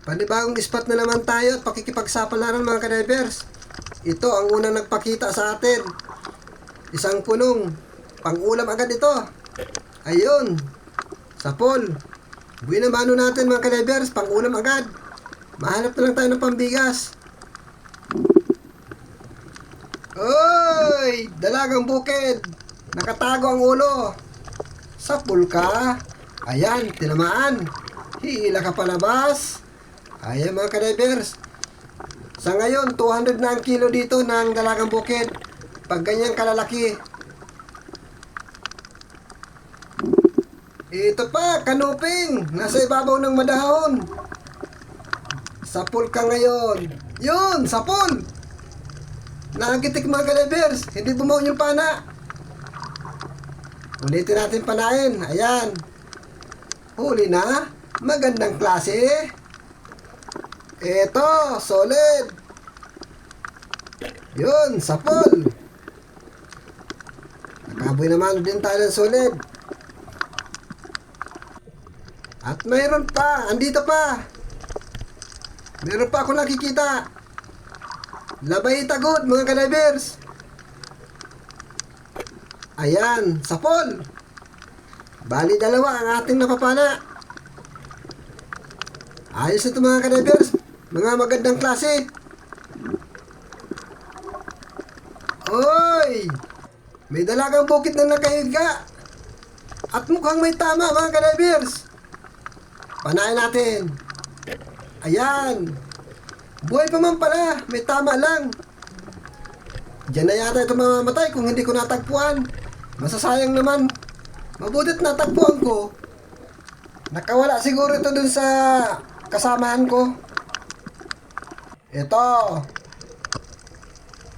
Panibagong spot na naman tayo at pakikipagsapalaran mga ka-divers. Ito ang unang nagpakita sa atin. Isang punong. Pang-ulam agad ito. Ayun. Sapol. Buhay na mano natin mga ka-divers. Pang-ulam agad. Mahanap na lang tayo ng pambigas. Oy! Dalagang bukid. Nakatago ang ulo. Sapol ka. Ayan, tinamaan. Hila ka palabas. Ayan mga ka-divers. Sa ngayon, 200 na ang kilo dito ng dalagang bukid. Pag ganyan kalalaki. Ito pa, kanuping. Nasa ibabaw ng madahon. Sapol ka ngayon. Yun, sapol. Nakagitik mga ka-divers. Hindi bumaon yung pana. Ulitin natin panain. Ayan. Huli na. Magandang klase. Eto, solid. Yun, sapol. Nakaboy naman din tayo ng solid. At mayroon pa, andito pa. Meron pa ako nakikita. Labay tagod mga ka-divers. Ayan, sapol. Bali dalawa ang ating napapana. Ayos ito mga ka-divers. Mga magandang klase. Oy! May dalagang bukid na nakahiga. At mukhang may tama mga ka-divers. Panain natin. Ayan. Buhay pa man pala. May tama lang. Diyan na yata ito mamamatay kung hindi ko natagpuan. Masasayang naman. Mabutit natagpuan ko. Nakawala siguro ito dun sa kasamahan ko. Ito.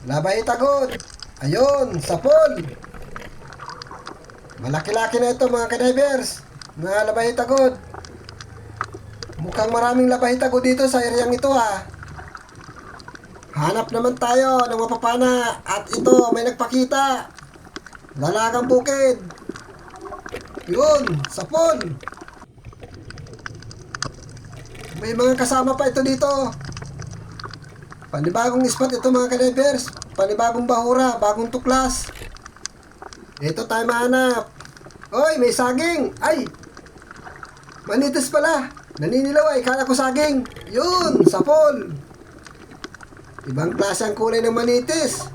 Labay tagod. Ayun, sapol. Malaki-laki na ito mga ka-divers. Mga labay tagod. Mukhang maraming labay tagod dito sa areang ito ha. Hanap naman tayo ng mapapana. At ito, may nagpakita. Dalagang bukid. Yun, sapol. May mga kasama pa ito dito. Panibagong spot ito mga ka-divers. Panibagong bahura, bagong tuklas. Ito tayo mahanap. Oy, may saging. Ay, manitis pala. Naninilaw ay, kala ko saging. Yun, sapol. Ibang klase ang kulay ng manitis.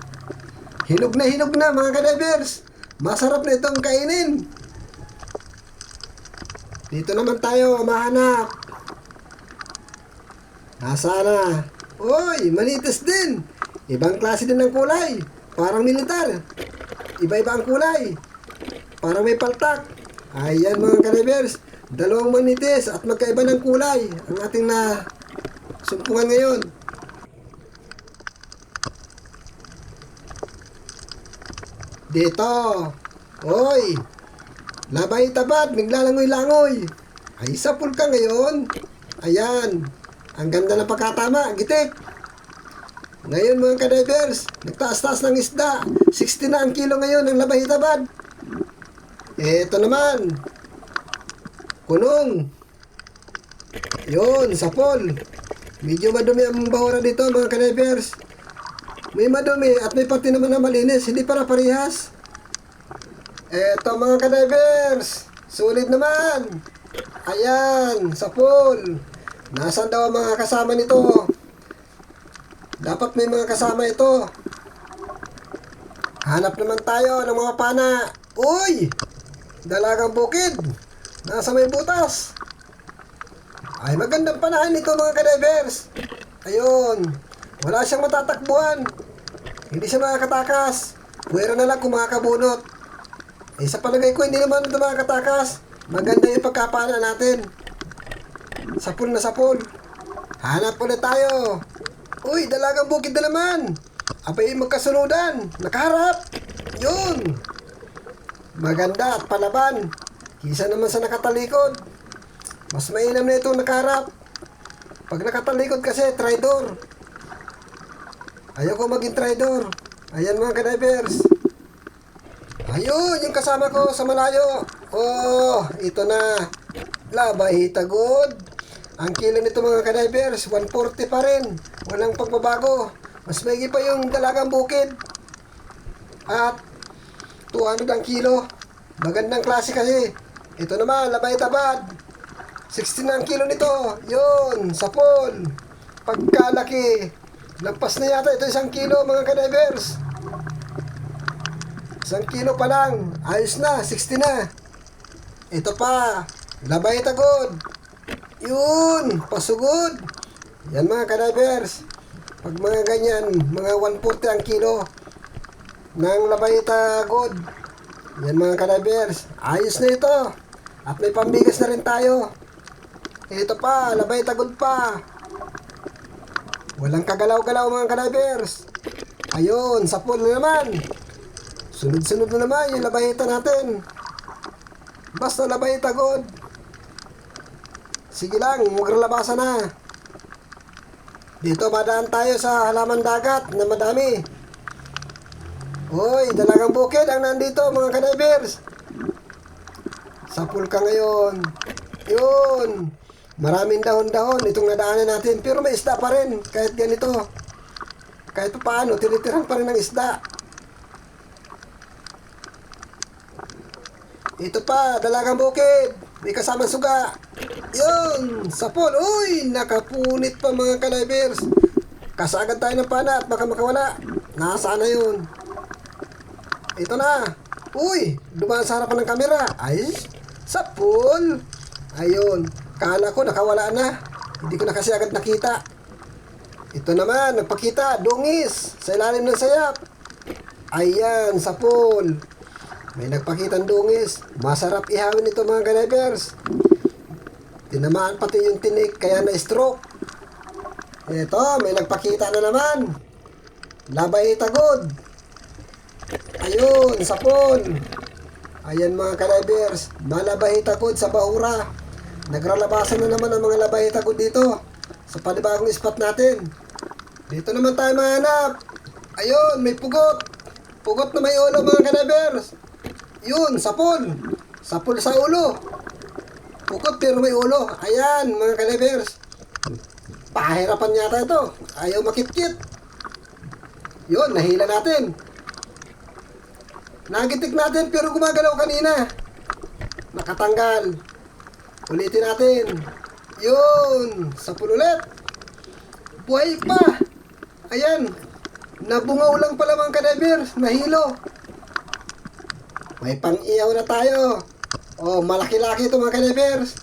Hinog na mga ka-divers. Masarap na itong kainin. Dito naman tayo mahanap. Nasaan? Oy, manitis din. Ibang klase din ng kulay. Parang militar. Iba-iba ang kulay. Parang may paltak. Ayan mga ka-divers. Dalawang manitis at magkaiba ng kulay. Ang ating na sumpungan ngayon. Dito. Oy. Labay tapat. Naglalangoy-langoy. Ay, sapul ka ngayon. Ayan. Ang ganda ng pagkatama, gitik. Ngayon mga ka-divers, nagtaas-taas ng isda. 60 na ang kilo ngayon ng labay tabad. Eto naman. Kunong. Yun, sapol. Medyo madumi ang bahura dito mga ka-divers. May madumi at may parte naman na malinis. Hindi para parehas. Eto mga ka-divers. Sulit naman. Ayan, sapol. Nasaan daw ang mga kasama nito? Dapat may mga kasama ito. Hanap naman tayo ng mga pana. Uy! Dalagang bukid. Nasa may butas. Ay, magandang panahin ito mga ka-divers. Ayun. Wala siyang matatakbuhan. Hindi siya makakatakas. Puwera na lang kung makakabunot. Eh, sa palagay ko, hindi naman ito makakatakas. Maganda yung pagkapana natin. Sapul na sapul. Hanap ulit tayo. Uy, dalagang bukid na naman. Abay, magkasunudan. Nakaharap. Yun. Maganda at palaban. Kisa naman sa nakatalikod. Mas mainam na itong nakaharap. Pag nakatalikod kasi, traidor. Ayoko maging traidor. Ayan mga ka-divers. Ayun, yung kasama ko sa malayo. Oh, ito na. Labay tagod. Ang kilo nito mga kadivers, 140 pa rin. Walang pagbabago. Mas maigi pa yung dalagang bukid. At 200 ang kilo. Magandang klase kasi. Ito naman, labay tabad. 16 ang kilo nito. Yun, sapol. Pagkalaki. Lampas na yata ito 1 kilo mga kadivers. 1 kilo pa lang. Ayos na, 60 na. Ito pa, labay tagod. Yun, pasugod. Yan mga kadivers. Pag mga ganyan, mga 140 ang kilo ng labay tagod. Yan mga kadivers. Ayos na ito. At may pambigas na rin tayo. Ito pa, labay tagod pa. Walang kagalaw-galaw mga kadivers. Ayun, sapol na naman. Sunod-sunod na naman yung labayita natin. Basta labay tagod. Sige lang, maglalabasan na. Dito madaan tayo sa halaman dagat na madami. Hoy, dalagang bukid ang nandito mga kadivers. Sapul ka ngayon. Yun. Maraming dahon-dahon itong nadaanan natin. Pero may isda pa rin kahit ganito. Kahit paano, tinitiran pa rin ng isda. Ito pa, dalagang bukid. May kasamang suga. Yun, sapol. Uy, nakapunit pa mga kadivers. Kasagad tayo ng pana at baka makawala. Nasaan na yun? Ito na. Uy, dumaan sa harapan ng kamera. Ay, sapol. Ayun, kala ko nakawala na. Hindi ko na kasi agad nakita. Ito naman, nagpakita. Dungis sa ilalim ng sayap. Ayan, sapol. May nagpakitang dungis. Masarap ihawin ito mga kadivers. Tinamaan pati yung tinik kaya na-stroke. Ito, may nagpakita na naman. Labay tagod. Ayun, sapol. Ayan mga kadivers. Malabay tagod sa bahura. Nagralabasan na naman ang mga labay tagod dito sa panibagong spot natin. Dito naman tayo mahanap. Ayun, may pugot. Pugot na may ulo mga kadivers. Yun, sapol. Sapol sa ulo. Pukot pero may ulo. Ayan, mga kadivers. Pahirapan yata ito. Ayaw makit-kit. Yun, nahila natin. Nagitik natin pero gumagalaw kanina. Nakatanggal. Ulitin natin. Yun, sapol ulit. Buhay pa. Ayan. Nabungaw lang pala mga kadivers. Nahilo. May pang-iyaw na tayo. Oh, malaki-laki ito mga kadivers.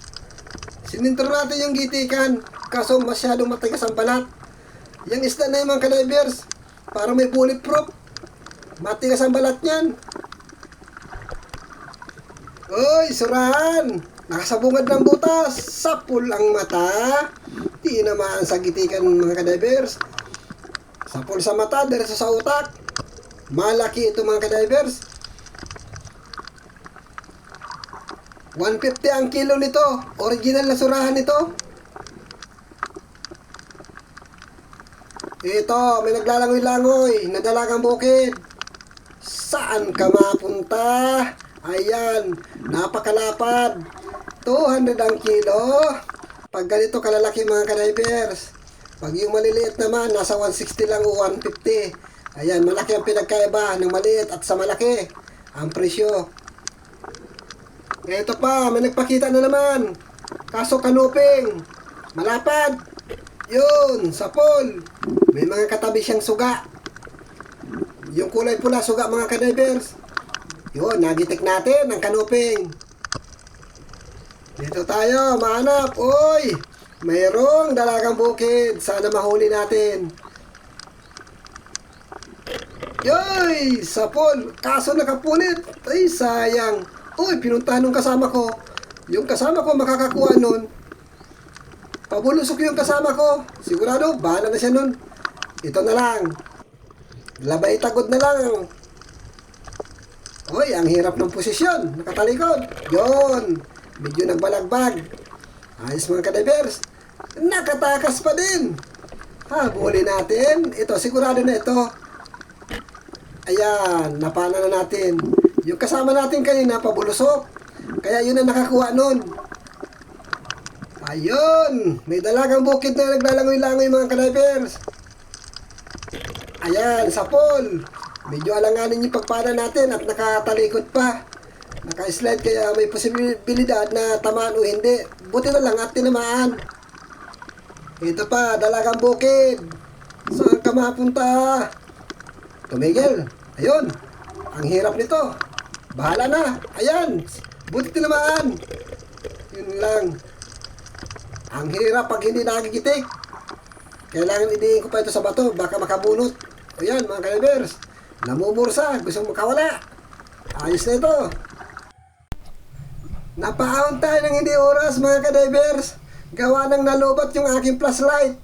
Sinintro natin yung gitikan. Kaso masyadong matigas ang balat. Yung isda na yung mga kadivers. Para may bulletproof. Matigas ang balat niyan. Uy, surahan. Nakasabungad ng butas. Sapul ang mata. Di naman sa gitikan mga kadivers. Sapul sa mata, diretso sa utak. Malaki ito mga kadivers. 150 ang kilo nito. Original na surahan nito. Ito, may naglalangoy-langoy na dalagang bukid. Saan ka mapunta? Ayan, napakalapad. 200 ang kilo. Pag ganito kalalaki mga kadivers. Pag yung maliliit naman, nasa 160 lang o 150. Ayan, malaki ang pinagkaiba ng maliit at sa malaki. Ang presyo. Ito pa, may nagpakita na naman. Kaso kanuping. Malapad. Yun, sapol. May mga katabi siyang suga. Yung kulay pula, suga mga kadivers. Yun, nagitik natin ang kanuping. Dito tayo, mahanap. Uy, mayroong dalagang bukid. Sana mahuli natin. Yoy, sapol. Kaso nakapunit. Ay, sayang. Uy, pinuntahan ng kasama ko. Yung kasama ko makakakuha nun. Pabulusok yung kasama ko. Sigurado, bahala na siya nun. Ito na lang. Labay tagod na lang. Uy, ang hirap ng posisyon. Nakatalikod. Yon. Medyo nagbalagbag. Ayos mga kadivers. Nakatakas pa din. Habulin natin. Ito, sigurado na ito. Ayan, napana na natin. Yung kasama natin kanina, pabulusok. Kaya yun ang nakakuha nun. Ayun, may dalagang bukid na naglalangoy-langoy mga kadivers. Ayan, sa pool. Medyo alanganin yung pagpana natin at nakatalikod pa. Naka-slide kaya may posibilidad na tamaan o hindi. Buti na lang at tinamaan. Ito pa, dalagang bukid. Saan ka mapunta? Tumigil. Ayun, ang hirap nito. Bahala na. Ayan, buti tinamaan. Yun lang. Ang hirap pag hindi nagigitik. Kailangan idiin ko pa ito sa bato, baka makabunot. Ayan mga kadivers, namumursa, gustong makawala. Ayos na ito. Napaahon tayo ng hindi oras mga kadivers. Gawa ng nalubat yung aking flashlight.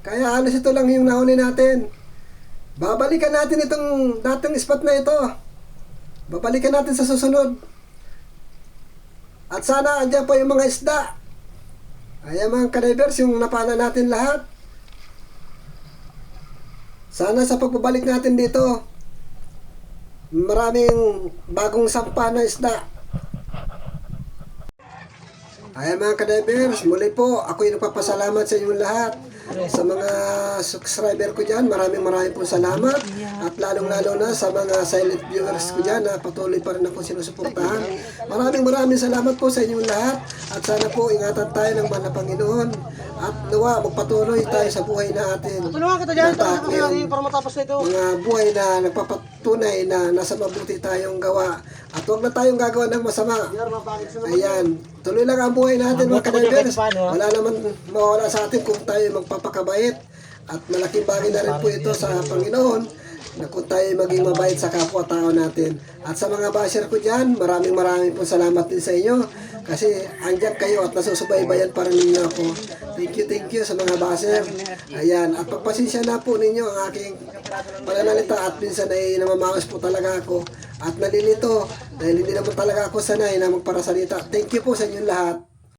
Kaya halos ito lang yung nahuli natin. Babalikan natin itong dating spot na ito. Babalikan natin sa susunod. At sana andyan po yung mga isda. Ayan mga kadivers, yung napana natin lahat. Sana sa pagbabalik natin dito, maraming bagong sampa na isda. Ayan mga kadivers, muli po ako'y nagpapasalamat sa inyong lahat. Sa mga subscriber ko dyan, maraming po salamat. At lalong-lalo na sa mga silent viewers ko dyan na patuloy pa rin ako sinusuportahan. Maraming salamat po sa inyong lahat. At sana po ingatan tayo ng mahal na Panginoon. At nawa, magpatuloy tayo sa buhay natin. Tulungan kita dyan, para matapos na ito. Mga buhay na nagpapatunay na nasa mabuti tayong gawa. At huwag na tayong gagawa ng masama. Ayan, tuloy lang ang buhay natin mga kadivers. Wala naman mawala sa atin kung tayo magpapakabait. At malaking bagay na rin po ito sa Panginoon na kung tayo maging mabait sa kapwa-tao natin. At sa mga basher ko dyan, maraming po salamat din sa inyo. Kasi andyan kayo at nasusubaybayan pa rin ninyo ako. Thank you sa mga basher. Ayan, at pagpasensya na po ninyo ang aking pananalita at minsan ay namamawas po talaga ako. At nalilito dahil hindi naman talaga ako sanay na magparasalita. Thank you po sa inyong lahat.